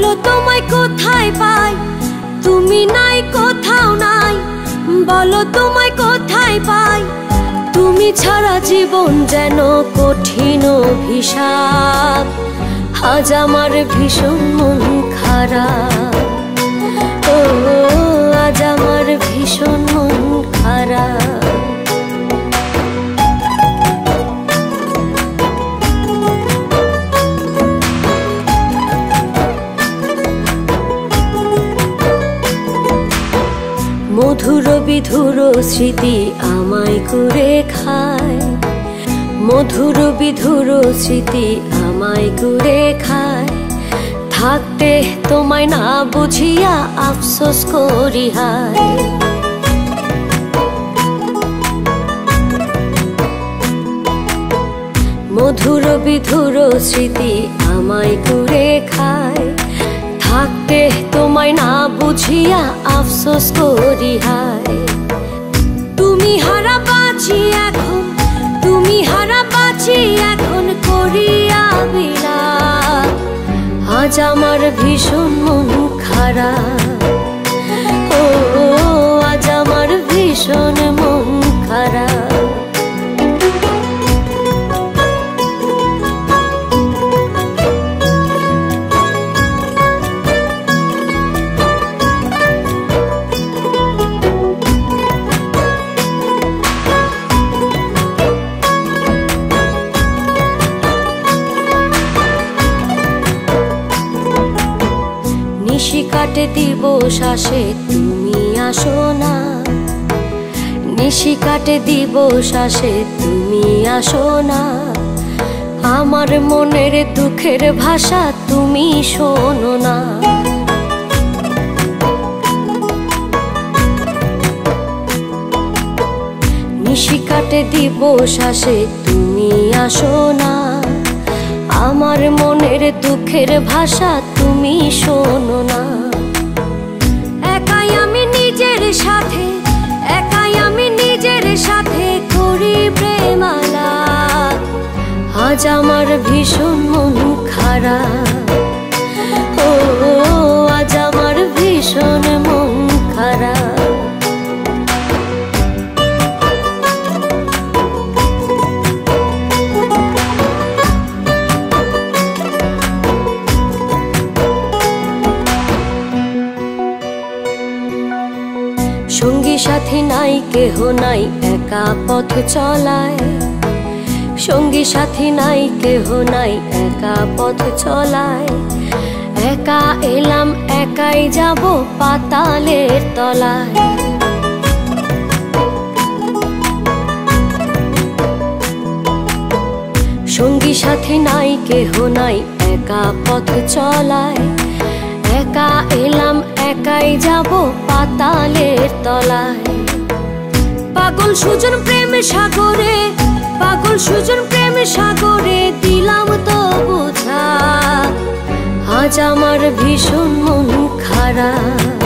বলো তোমায় কোথায় পাই, তুমি নাই কোথাও নাই। বলো তোমায় কোথায় পাই, তুমি ছাড়া জীবন যেন কঠিন অভিশাপ। আজ আমার ভীষণ মন খারাপ, ও আজ আমার ভীষণ মন খারাপ। মধুর বিধুর স্মৃতি আমায় করে খায়, মধুর বিধুর স্মৃতি আমায় করে খায়। থাকতে তোমায় না বুঝিয়া আফসোস করি হায়। মধুর বিধুর স্মৃতি আমায় করে খায়। থাকতে তোমায় না বুঝিয়া আফসোস করি হায়। তুমি হারা বাঁচি এখন, তুমি হারা বাঁচি এখন করিয়া বিলাপ। আজ আমার ভীষণ মন খারাপ, ও আজ আমার ভীষণ মন খারাপ। নিশি কাটে দিবস আসে তুমি আসো না, নিশি কাটে দিবস আসে তুমি আসো না। আমার মনের দুঃখের ভাষা তুমি শোনো না। নিশি কাটে দিবস আসে তুমি আসো না। আমার মনের দুঃখের ভাষা তুমি শোনো না। একাই আমি নিজের সাথে, একাই আমি নিজের সাথে করি প্রেমালাপ। আজ আমার ভীষণ মন খারাপ, ও আজ আমার ভীষণ মন খারাপ। সঙ্গী সাথী নাই কেহ নাই একা পথ চলায়, সঙ্গী সাথী নাই কেহ নাই একা পথ চলায়। একা এলাম একাই যাব পাতালের তলায়। সঙ্গী সাথী নাই কেহ নাই একা পথ চলায়। একা এলাম একাই যাব পাতালের তলায়। পাগল সুজন প্রেম সাগরে, পাগল সুজন প্রেম সাগরে দিলাম তো বোঝা। আজ আমার ভীষণ মন খারাপ,